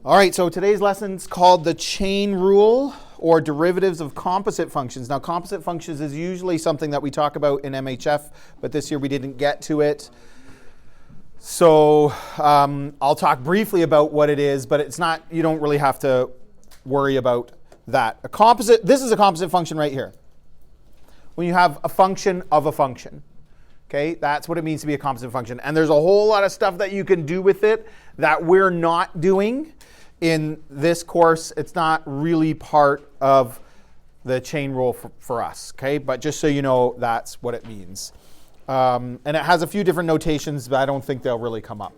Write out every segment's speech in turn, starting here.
All right, so today's lesson's called the chain rule or derivatives of composite functions. Now, composite functions is usually something that we talk about in MHF, but this year we didn't get to it. So I'll talk briefly about what it is, but it's not, you don't really have to worry about that. This is a composite function right here. When you have a function of a function. Okay, that's what it means to be a composite function. And there's a whole lot of stuff that you can do with it that we're not doing in this course. It's not really part of the chain rule for us, okay? But just so you know, that's what it means. And it has a few different notations, but I don't think they'll really come up.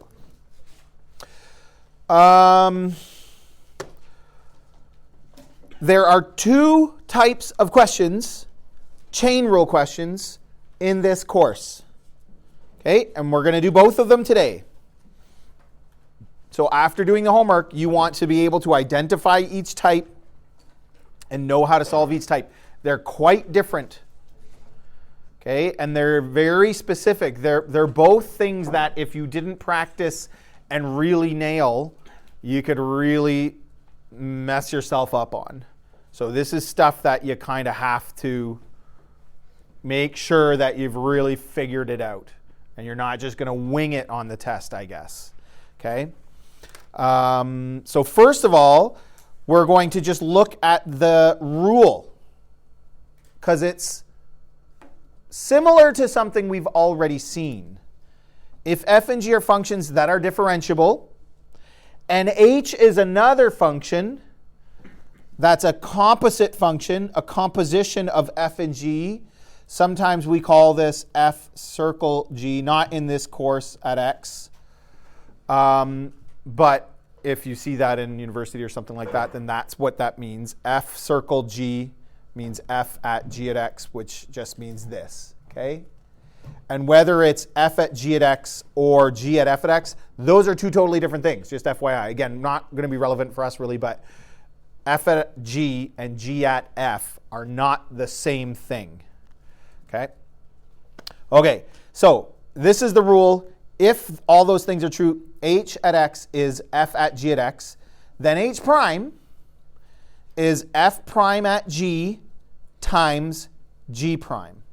There are two types of questions, chain rule questions, in this course. Okay, and we're going to do both of them today. So after doing the homework, you want to be able to identify each type and know how to solve each type. They're quite different. Okay, and they're very specific. They're both things that if you didn't practice and really nail, you could really mess yourself up on. So this is stuff that you kind of have to make sure that you've really figured it out. And you're not just going to wing it on the test, I guess. Okay? So first of all, we're going to just look at the rule, because it's similar to something we've already seen. If f and g are functions that are differentiable, and h is another function that's a composite function, a composition of f and g, sometimes we call this f circle g, not in this course at X. But if you see that in university or something like that, then that's what that means. F circle g means f at g at x, which just means this, okay? And whether it's f at g at x or g at f at x, those are two totally different things, just FYI. Again, not going to be relevant for us really, but f at g and g at f are not the same thing. Okay, so this is the rule. If all those things are true, h at x is f at g at x, then h prime is f prime at g times g prime.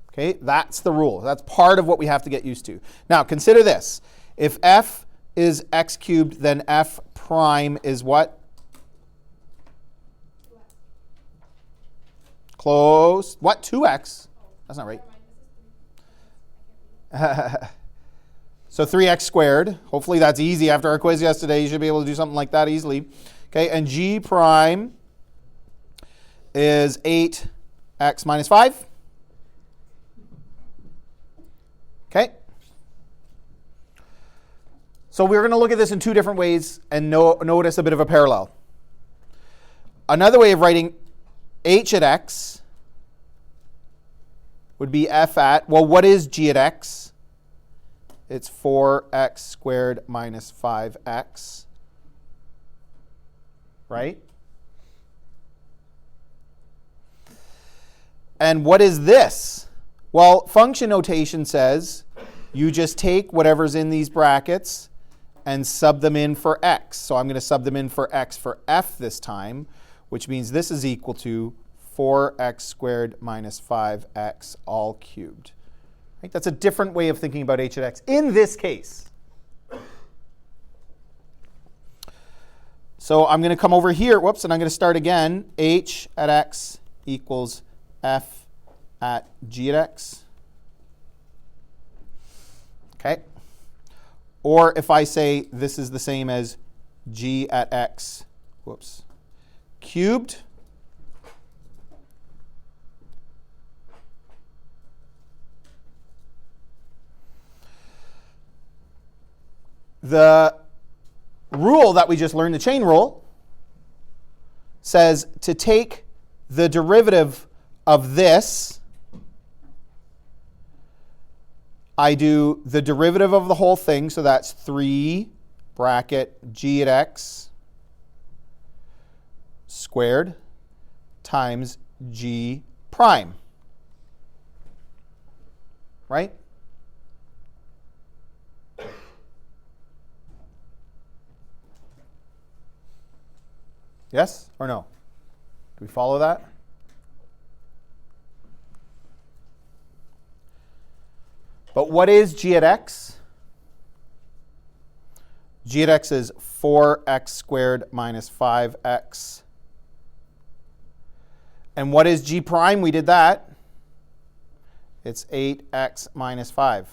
Okay, that's the rule. That's part of what we have to get used to. Now, consider this. If f is x cubed, then f prime is what? Close. What? 2x? That's not right. So 3x squared. Hopefully that's easy. After our quiz yesterday, you should be able to do something like that easily. Okay, and g prime is 8x minus 5. Okay. So we're going to look at this in two different ways and notice a bit of a parallel. Another way of writing h at x would be f at, well, what is g at x? It's 4x squared minus 5x, right? And what is this? Well, function notation says you just take whatever's in these brackets and sub them in for x. So I'm going to sub them in for x for f this time, which means this is equal to 4x squared minus 5x all cubed. Right? That's a different way of thinking about h at x in this case. So I'm going to come over here, and I'm going to start again. H at x equals f at g at x. Okay. Or if I say this is the same as g at x, cubed. The rule that we just learned, the chain rule, says to take the derivative of this, I do the derivative of the whole thing, so that's 3 bracket g at x squared times g prime, right? Yes or no? Do we follow that? But what is g at x? G at x is 4x squared minus 5x. And what is g prime? We did that. It's 8x minus 5.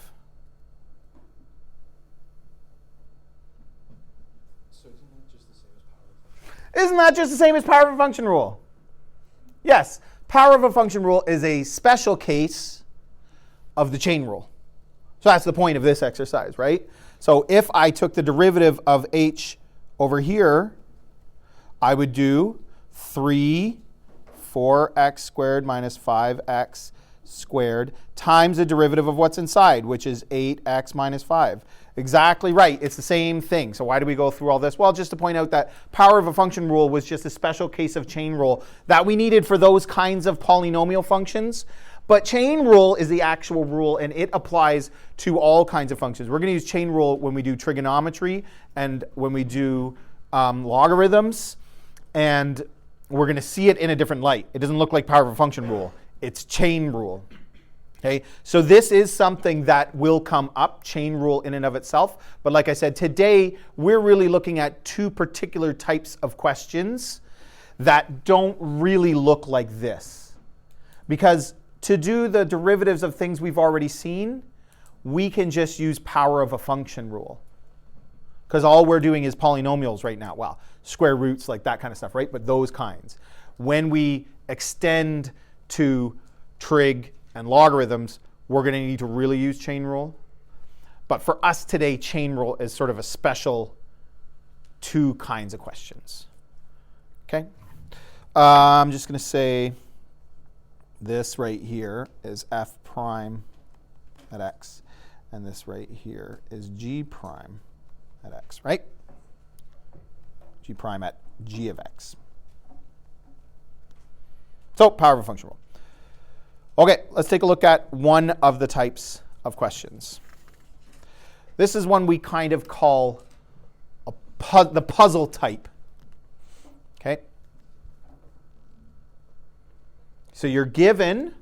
So isn't that just the same as power of a function? Isn't that just the same as power of a function rule? Yes, power of a function rule is a special case of the chain rule. So that's the point of this exercise, right? So if I took the derivative of h over here, I would do 4x squared minus 5x squared times the derivative of what's inside, which is 8x minus 5. Exactly right. It's the same thing. So why do we go through all this? Well, just to point out that power of a function rule was just a special case of chain rule that we needed for those kinds of polynomial functions. But chain rule is the actual rule, and it applies to all kinds of functions. We're going to use chain rule when we do trigonometry and when we do logarithms, and we're going to see it in a different light. It doesn't look like power of a function rule. It's chain rule. Okay, so this is something that will come up, chain rule in and of itself. But like I said, today we're really looking at two particular types of questions that don't really look like this. Because to do the derivatives of things we've already seen, we can just use power of a function rule. Because all we're doing is polynomials right now. Well, square roots, like that kind of stuff, right? But those kinds. When we extend to trig and logarithms, we're going to need to really use chain rule. But for us today, chain rule is sort of a special two kinds of questions. Okay? I'm just going to say this right here is f prime at x, and this right here is g prime at x, right? G prime at g of x. So, power of a function rule. Okay, let's take a look at one of the types of questions. This is one we kind of call the puzzle type. Okay? So you're given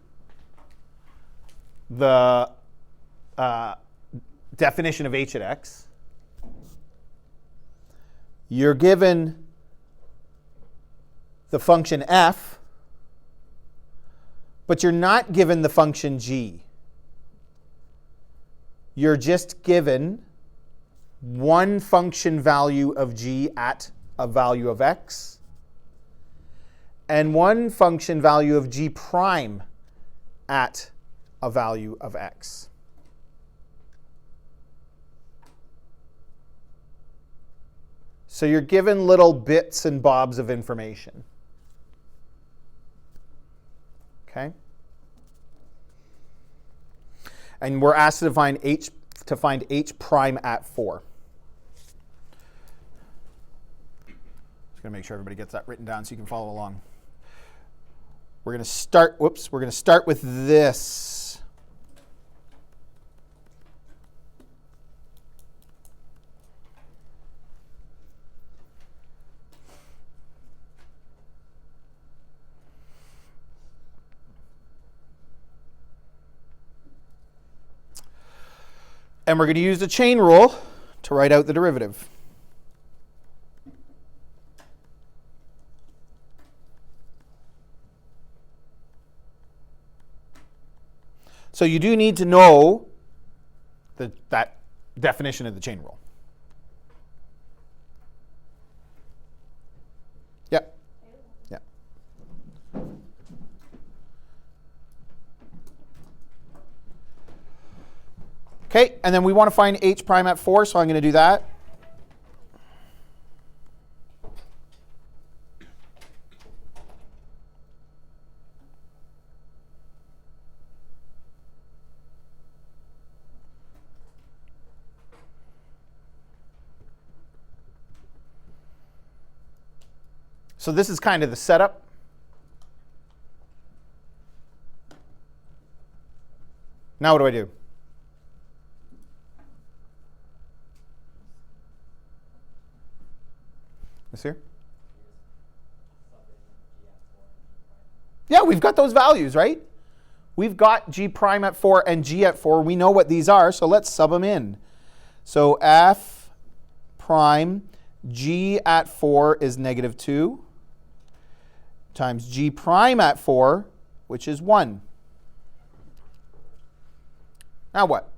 the definition of h at x. You're given the function f, but you're not given the function g. You're just given one function value of g at a value of x and one function value of g prime at a value of x. So you're given little bits and bobs of information. Okay? And we're asked to find h prime at 4. Just going to make sure everybody gets that written down so you can follow along. We're going to start with this. And we're going to use the chain rule to write out the derivative. So you do need to know that definition of the chain rule. Yep. Yeah. Okay, and then we want to find h prime at 4, so I'm going to do that. So this is kind of the setup. Now what do I do? This here? Yeah, we've got those values, right? We've got g prime at 4 and g at 4. We know what these are, so let's sub them in. So f prime g at 4 is negative 2 times g prime at 4, which is 1. Now what?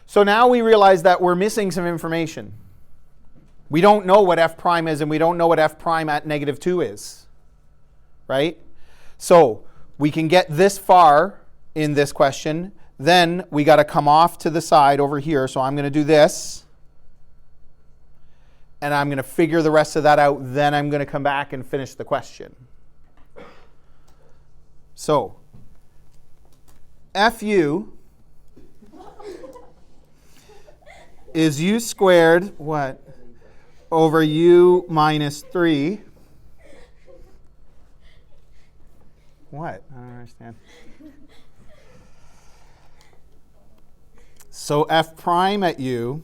So now we realize that we're missing some information. We don't know what f prime is, and we don't know what f prime at negative 2 is, right? So we can get this far in this question. Then we got to come off to the side over here. So I'm going to do this, and I'm going to figure the rest of that out. Then I'm going to come back and finish the question. So fu is u squared, what? Over u minus 3. What? I don't understand. So f prime at u,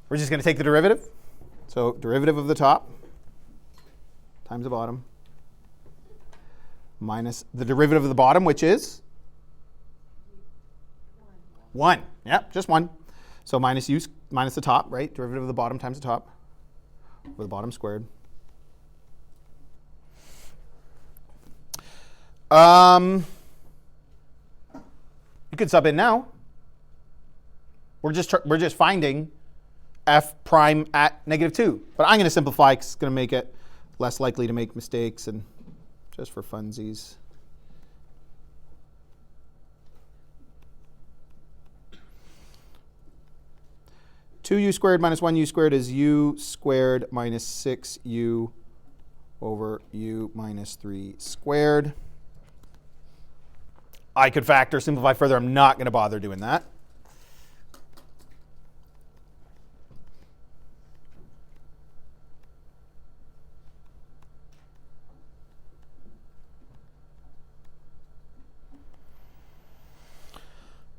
we're just going to take the derivative. So derivative of the top times the bottom minus the derivative of the bottom, which is 1. Yep, just 1. So minus u minus the top, right? Derivative of the bottom times the top, over the bottom squared. You could sub in now. We're just finding f prime at negative 2. But I'm going to simplify because it's going to make it less likely to make mistakes and just for funsies. Two u squared minus 1u squared is u squared minus 6u over u minus 3 squared. I could factor, simplify further. I'm not going to bother doing that.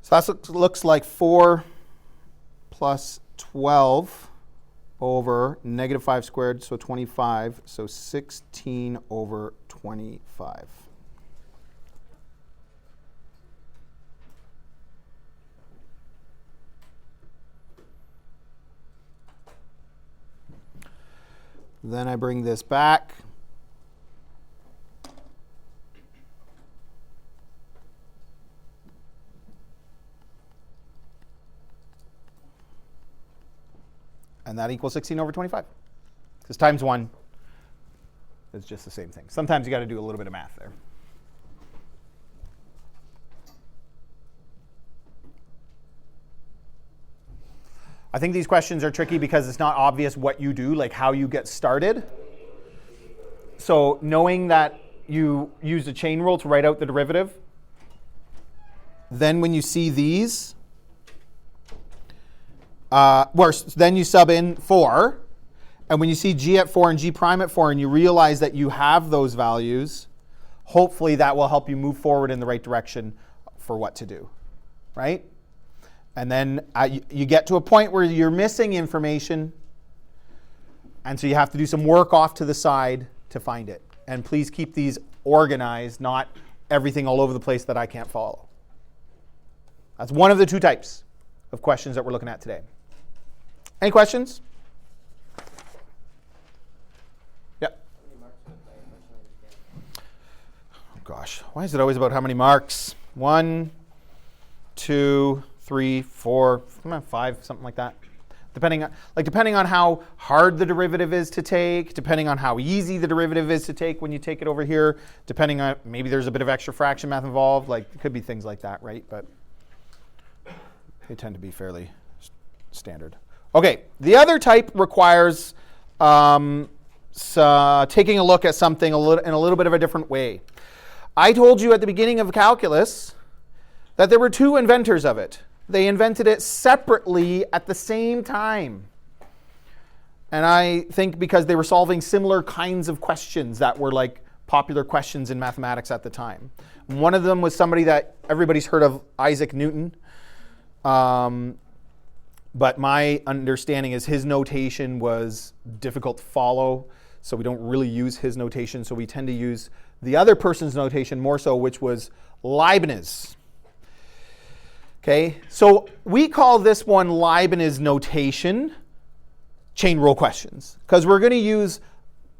So that looks like 4 plus 12 over negative 5 squared, so 25. So 16 over 25. Then I bring this back. And that equals 16 over 25. Because times 1 is just the same thing. Sometimes you got to do a little bit of math there. I think these questions are tricky because it's not obvious what you do, like how you get started. So knowing that you use the chain rule to write out the derivative, then when you see these, then you sub in 4. And when you see g at 4 and g prime at 4 and you realize that you have those values, hopefully that will help you move forward in the right direction for what to do, right? And then you get to a point where you're missing information, and so you have to do some work off to the side to find it. And please keep these organized, not everything all over the place that I can't follow. That's one of the two types of questions that we're looking at today. Any questions? Yep. Oh gosh, why is it always about how many marks? 1, 2, 3, 4, 5, something like that. Depending on how hard the derivative is to take, depending on how easy the derivative is to take when you take it over here, depending on maybe there's a bit of extra fraction math involved, like it could be things like that, right? But they tend to be fairly standard. Okay, the other type requires taking a look at something in a little bit of a different way. I told you at the beginning of calculus that there were two inventors of it. They invented it separately at the same time. And I think because they were solving similar kinds of questions that were like popular questions in mathematics at the time. One of them was somebody that everybody's heard of, Isaac Newton. but my understanding is his notation was difficult to follow, so we don't really use his notation. So we tend to use the other person's notation more so, which was Leibniz. Okay, so we call this one Leibniz notation chain rule questions because we're going to use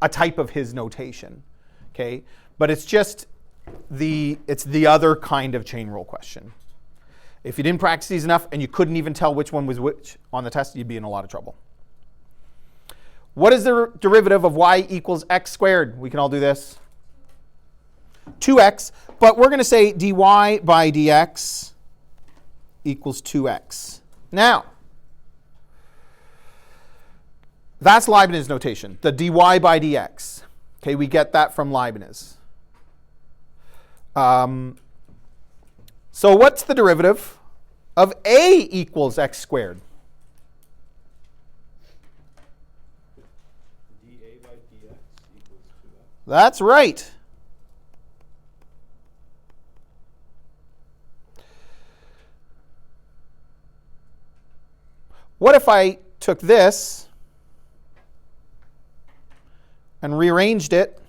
a type of his notation. Okay, but it's just the other kind of chain rule question. If you didn't practice these enough and you couldn't even tell which one was which on the test, you'd be in a lot of trouble. What is the derivative of y equals x squared? We can all do this. 2x, but we're going to say dy by dx equals 2x. Now, that's Leibniz notation, the dy by dx. Okay, we get that from Leibniz. So what's the derivative of a equals x squared? dA by dx equals 2x. That's right. What if I took this and rearranged it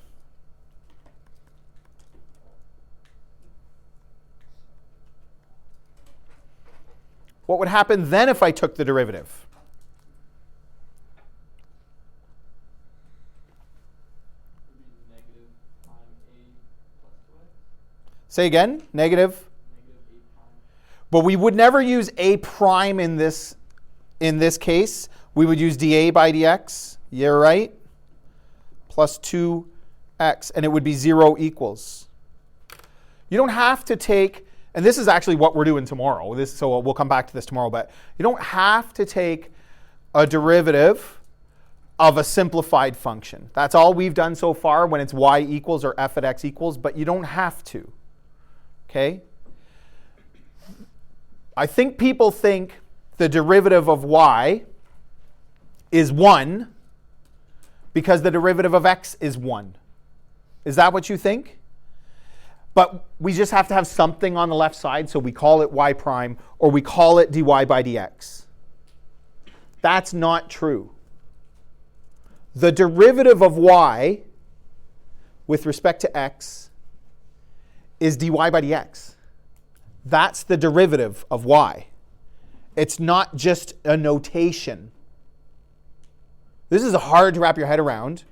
what would happen then if I took the derivative? Would be negative prime a plus 2x. Say again, negative. Negative a prime. But we would never use a prime in this case. We would use dA by dx. You're right. Plus 2x, and it would be 0 equals. You don't have to take, and this is actually what we're doing tomorrow. So we'll come back to this tomorrow, but you don't have to take a derivative of a simplified function. That's all we've done so far when it's y equals or f at x equals, but you don't have to. Okay? I think people think the derivative of y is 1 because the derivative of x is 1. Is that what you think? But we just have to have something on the left side, so we call it y prime, or we call it dy by dx. That's not true. The derivative of y with respect to x is dy by dx. That's the derivative of y. It's not just a notation. This is hard to wrap your head around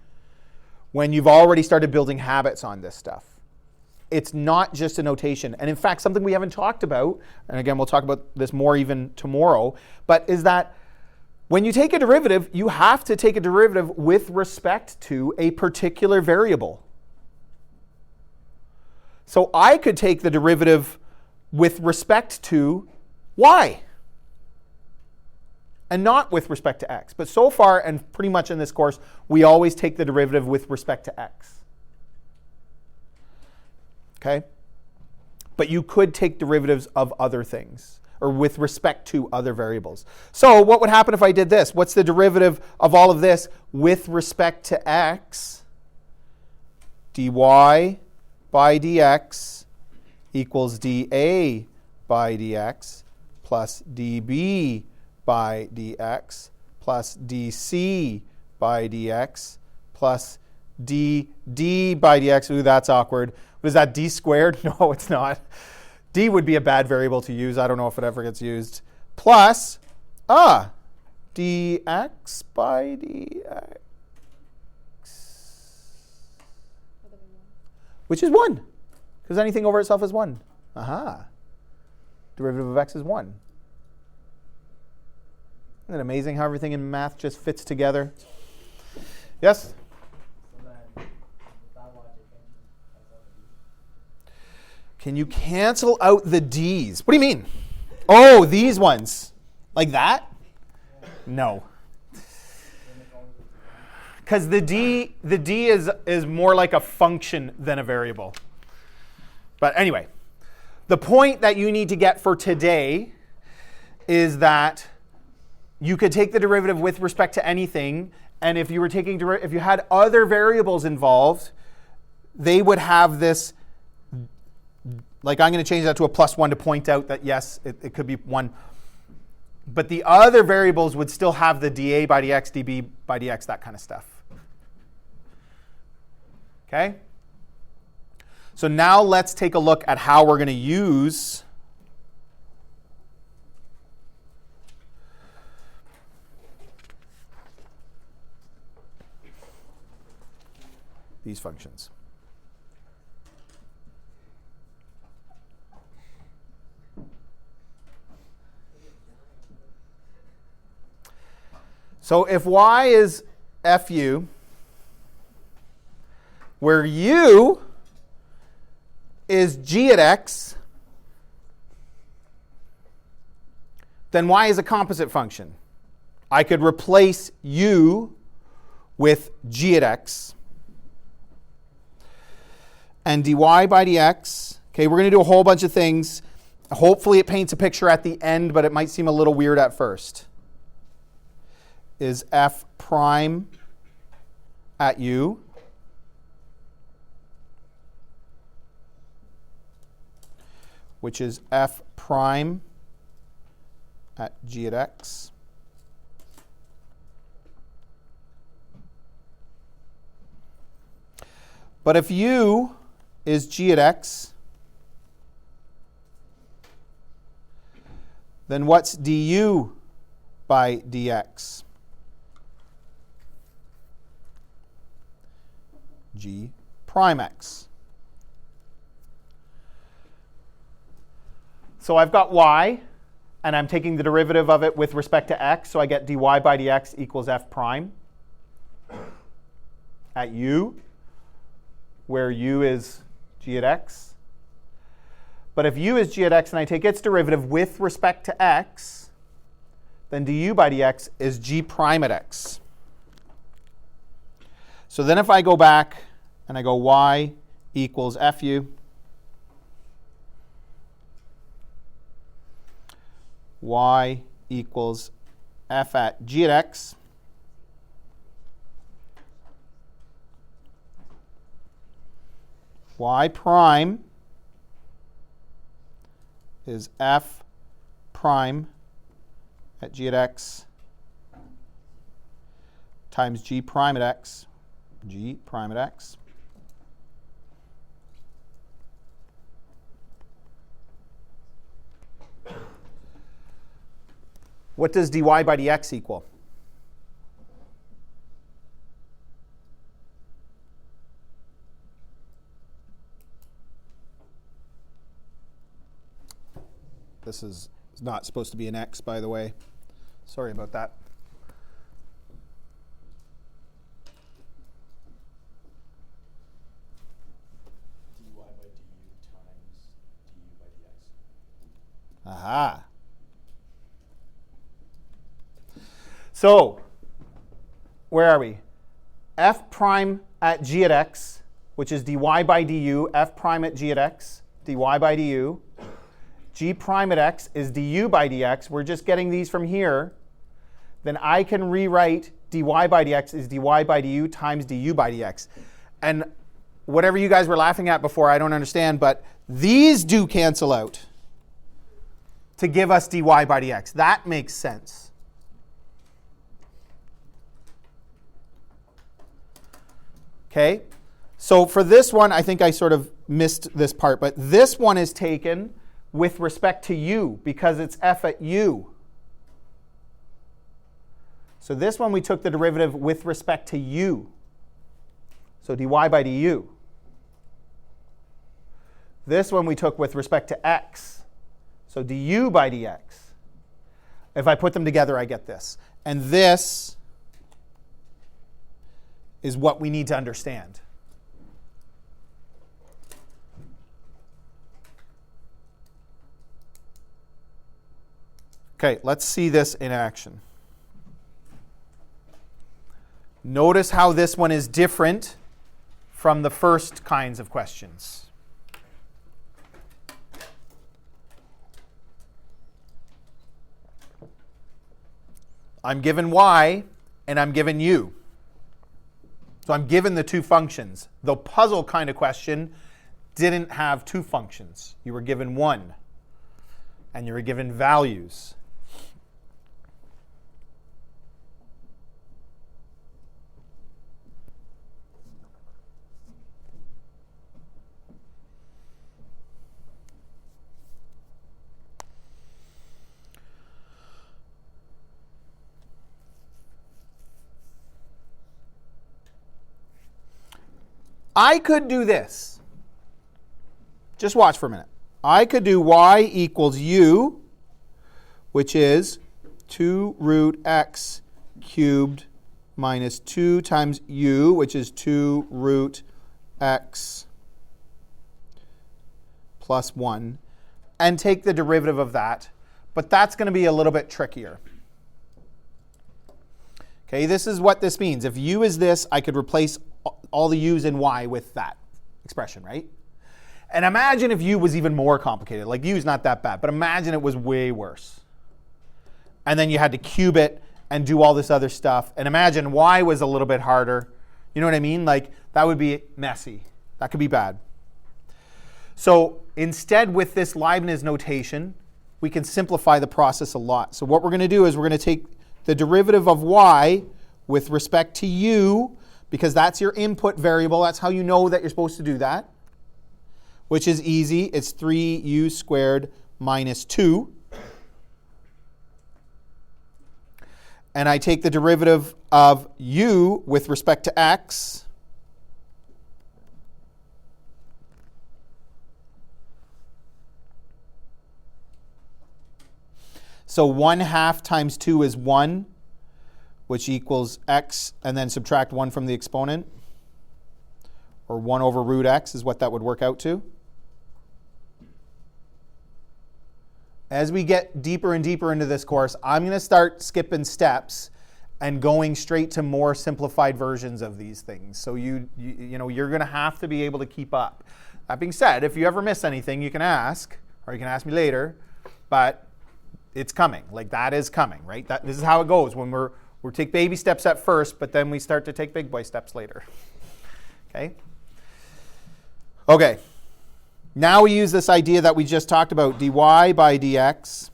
when you've already started building habits on this stuff. It's not just a notation. And in fact, something we haven't talked about, and again, we'll talk about this more even tomorrow, but is that when you take a derivative, you have to take a derivative with respect to a particular variable. So I could take the derivative with respect to y and not with respect to x. But so far, and pretty much in this course, we always take the derivative with respect to x. Okay? But you could take derivatives of other things, or with respect to other variables. So what would happen if I did this? What's the derivative of all of this with respect to x? dy by dx equals dA by dx plus dB by dx plus dC by dx plus dd by dx. Ooh, that's awkward. What is that, d squared? No, it's not. D would be a bad variable to use. I don't know if it ever gets used. Plus, dx by dx, which is 1, because anything over itself is 1. Aha. Derivative of x is 1. Isn't it amazing how everything in math just fits together? Yes? Can you cancel out the d's? What do you mean? Oh, these ones. Like that? No. Because the d is more like a function than a variable. But anyway, the point that you need to get for today is that you could take the derivative with respect to anything, and if you were taking if you had other variables involved, they would have this. Like I'm going to change that to a +1 to point out that yes, it could be 1. But the other variables would still have the dA by dx, dB by dx, that kind of stuff. Okay? So now let's take a look at how we're going to use these functions. So if y is fu, where u is g at x, then y is a composite function. I could replace u with g at x. And dy by dx, okay, we're going to do a whole bunch of things. Hopefully it paints a picture at the end, but it might seem a little weird at first. Is f prime at u which is f prime at g at x. But if u is g at x, then what's du by dx? G prime x. So I've got y, and I'm taking the derivative of it with respect to x, so I get dy by dx equals f prime at u, where u is g at x. But if u is g at x and I take its derivative with respect to x, then du by dx is g prime at x. So then if I go back and I go y equals fu, y equals f at g at x, y prime is f prime at g at x times g prime at x, g prime at x. What does dy by dx equal? This is not supposed to be an x, by the way. Sorry about that. dy by du times du by dx. Aha. So, where are we? F prime at g at x, which is dy by du, f prime at g at x, dy by du. G prime at x is du by dx. We're just getting these from here. Then I can rewrite dy by dx is dy by du times du by dx. And whatever you guys were laughing at before, I don't understand, but these do cancel out to give us dy by dx. That makes sense. Okay, so for this one, I think I sort of missed this part, but this one is taken with respect to u because it's f at u. So this one we took the derivative with respect to u. So dy by du. This one we took with respect to x. So du by dx. If I put them together, I get this. And this is what we need to understand. Okay, let's see this in action. Notice how this one is different from the first kinds of questions. I'm given y and I'm given u. So I'm given the two functions. The puzzle kind of question didn't have two functions. You were given one, and you were given values. I could do this. Just watch for a minute. I could do y equals u, which is 2 root x cubed minus 2 times u, which is 2 root x plus 1, and take the derivative of that. But that's going to be a little bit trickier. Okay, this is what this means. If u is this, I could replace all the u's in y with that expression, right? And imagine if u was even more complicated. Like u is not that bad, but imagine it was way worse. And then you had to cube it and do all this other stuff. And imagine y was a little bit harder. You know what I mean? Like that would be messy. That could be bad. So instead, with this Leibniz notation, we can simplify the process a lot. So what we're going to do is we're going to take the derivative of y with respect to u, because that's your input variable. That's how you know that you're supposed to do that, which is easy. It's 3u squared minus 2. And I take the derivative of u with respect to x. So 1/2 times 2 is 1, which equals x, and then subtract 1 from the exponent. Or 1 over root x is what that would work out to. As we get deeper and deeper into this course, I'm going to start skipping steps and going straight to more simplified versions of these things. So you know, you're going to have to be able to keep up. That being said, if you ever miss anything, you can ask, or you can ask me later, but it's coming. Like that is coming, right? This is how it goes when we take baby steps at first, but then we start to take big boy steps later. Okay? Okay. Now we use this idea that we just talked about, dy by dx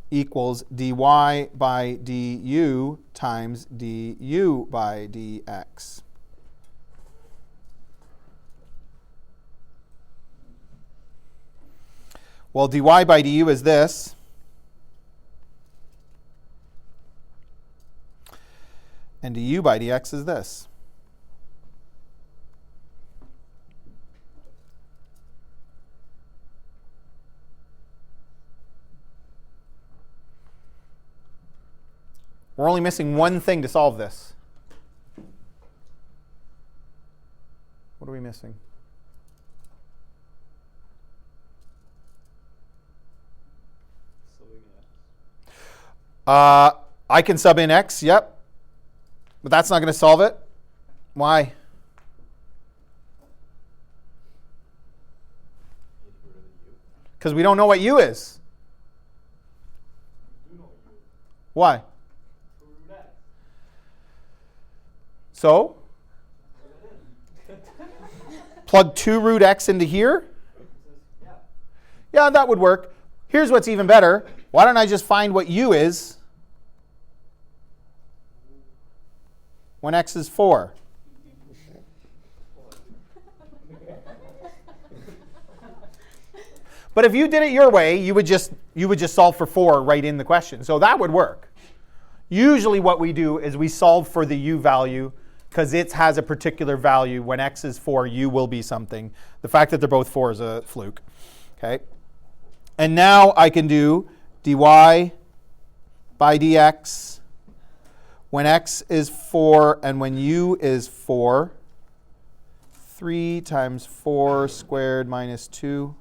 equals dy by du times du by dx. Well, dy by du is this. And du by dx is this. We're only missing one thing to solve this. What are we missing? I can sub in x, yep. But that's not going to solve it. Why? Because we don't know what u is. Why? So, plug 2 root x into here? Yeah, that would work. Here's what's even better. Why don't I just find what u is when x is 4? But if you did it your way, you would just solve for 4 right in the question. So that would work. Usually what we do is we solve for the u value because it has a particular value. When x is 4, u will be something. The fact that they're both 4 is a fluke. Okay. And now I can do dy by dx when x is 4 and when u is 4. 3 times 4 squared minus 2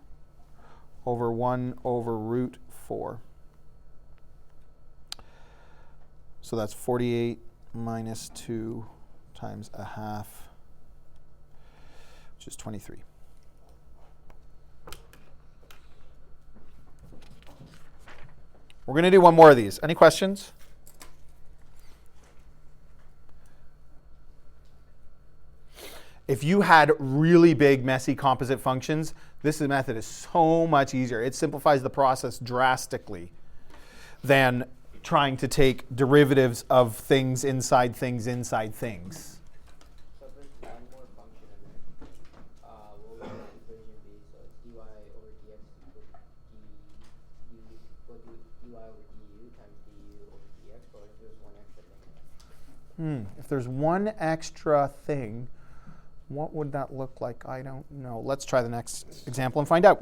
over 1 over root 4. So that's 48 minus 2 times 1/2, which is 23. We're going to do one more of these. Any questions? If you had really big, messy composite functions, this method is so much easier. It simplifies the process drastically than trying to take derivatives of things inside things inside things. So if there's one more function in there, what would the equation be? So it's dy over dx equals dy over du times du over dx, or if there's one extra thing. If there's one extra thing, What would that look like? I don't know. Let's try the next example and find out.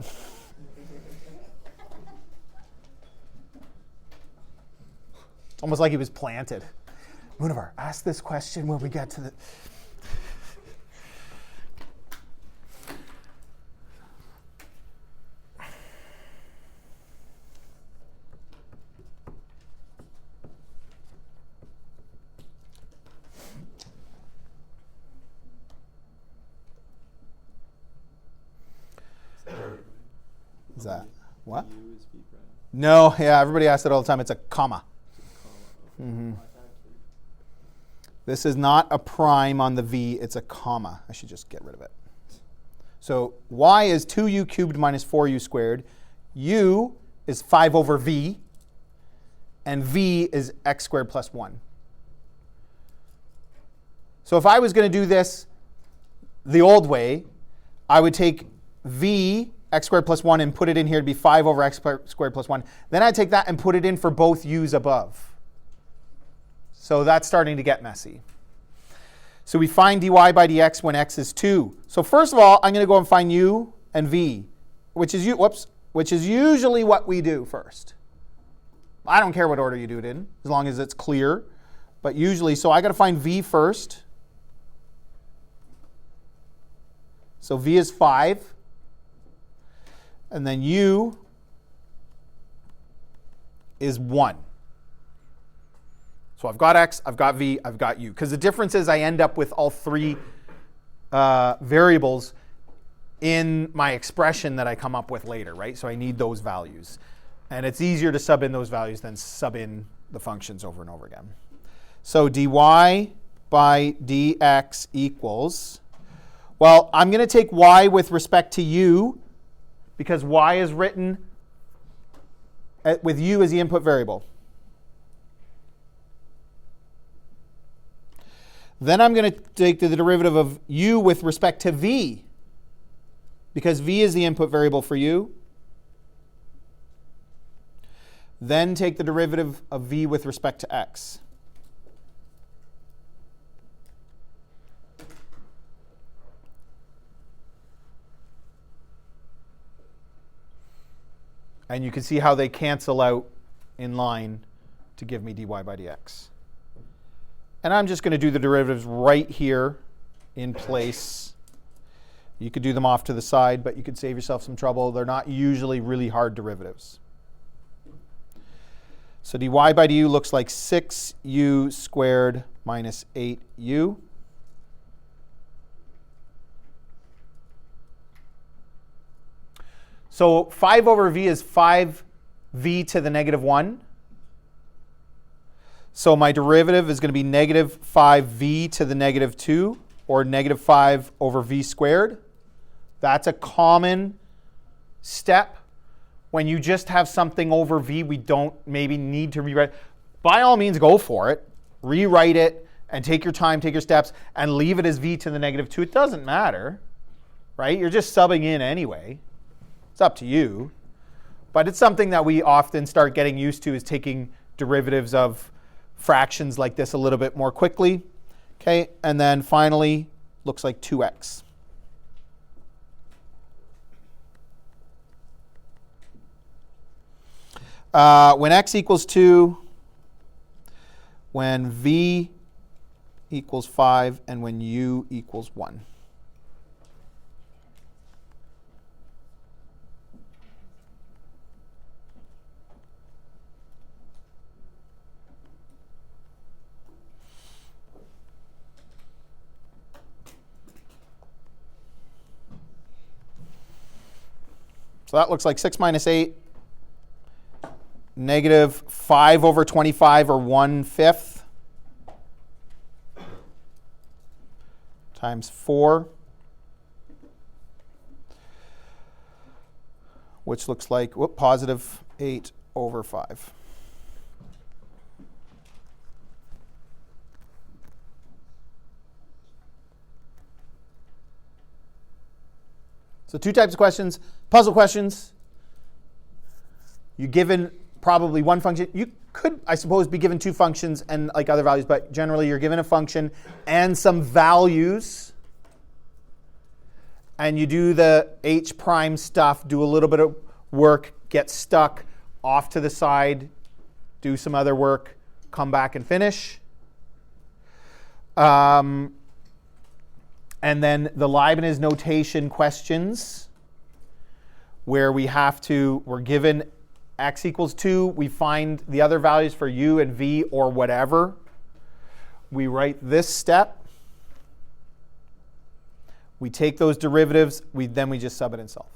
It's almost like he was planted. Munivar, ask this question when we get to the... Is that what? U is V prime. No, yeah, everybody asks it all the time. It's a comma. Comma. This is not a prime on the V, it's a comma. I should just get rid of it. So y is 2u cubed minus 4u squared. U is 5 over v. And v is x squared plus 1. So if I was going to do this the old way, I would take v, x squared plus 1, and put it in here to be 5 over x squared plus 1. Then I'd take that and put it in for both u's above. So that's starting to get messy. So we find dy by dx when x is 2. So first of all, I'm going to go and find u and v, which is usually what we do first. I don't care what order you do it in, as long as it's clear. But usually, so I got to find v first. So v is 5. And then u is 1. So I've got x, I've got v, I've got u. Because the difference is I end up with all three variables in my expression that I come up with later, right? So I need those values. And it's easier to sub in those values than sub in the functions over and over again. So dy by dx equals, well, I'm going to take y with respect to u, because y is written with u as the input variable. Then I'm going to take the derivative of u with respect to v, because v is the input variable for u. Then take the derivative of v with respect to x. And you can see how they cancel out in line to give me dy by dx. And I'm just going to do the derivatives right here in place. You could do them off to the side, but you could save yourself some trouble. They're not usually really hard derivatives. So dy by du looks like 6u squared minus 8u. So 5 over v is 5v to the negative 1. So my derivative is going to be negative 5v to the negative 2, or negative 5 over v squared. That's a common step. When you just have something over v, we don't maybe need to rewrite. By all means, go for it. Rewrite it and take your time, take your steps, and leave it as v to the negative 2. It doesn't matter, right? You're just subbing in anyway. It's up to you. But it's something that we often start getting used to, is taking derivatives of fractions like this a little bit more quickly. Okay, and then finally, looks like 2x. When x equals 2, when v equals 5, and when u equals 1. So that looks like 6 minus 8, negative 5 over 25, or 1/5, times 4, which looks like positive 8 over 5. So two types of questions. Puzzle questions. You're given probably one function. You could, I suppose, be given two functions and like other values, but generally you're given a function and some values. and you do the H prime stuff, do a little bit of work, get stuck, off to the side, do some other work, come back and finish. And then the Leibniz notation questions, where we're given x equals 2, we find the other values for u and v or whatever. We write this step. We take those derivatives, then we just sub it in solve.